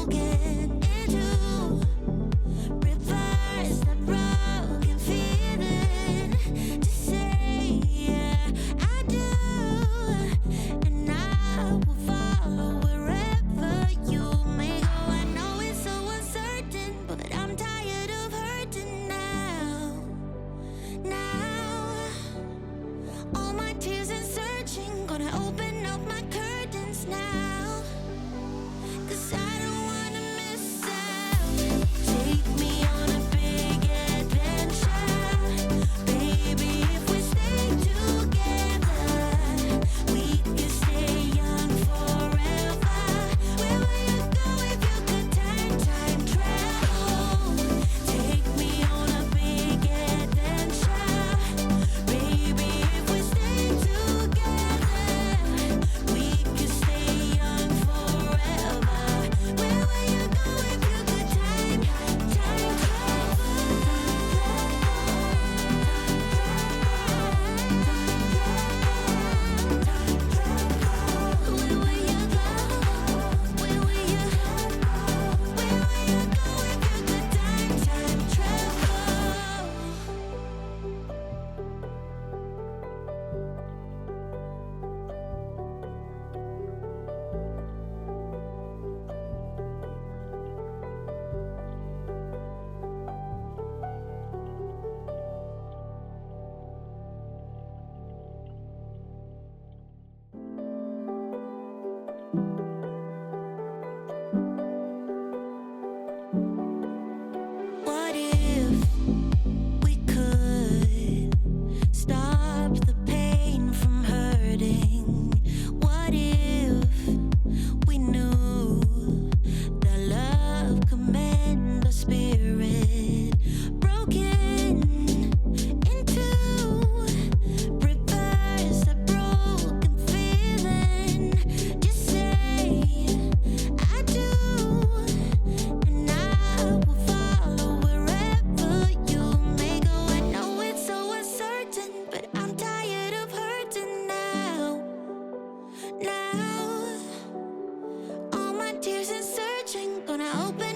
broken into reverse that broken feeling to say, yeah, I do, and I will follow wherever you may go. I know it's so uncertain, but I'm tired of hurting now. All my tears and searching, gonna open up my curtains now, 'cause I don't wanna miss out. Take me on a big adventure, baby. If we stay together, we can stay young forever. Where will you go if you could time travel? Take me on a big adventure, baby. If we stay together, we can stay young forever. Where will you go if you could time travel? Where will you go? Where will you go if you could time travel? What if we could stop the pain from hurting? What if we knew that love could mend the spirit? Broken into reverse that broken feeling. Just say I do, and I will follow wherever you may go. I know it's so uncertain, but I'm tired of hurting now. All my tears and searching, gonna open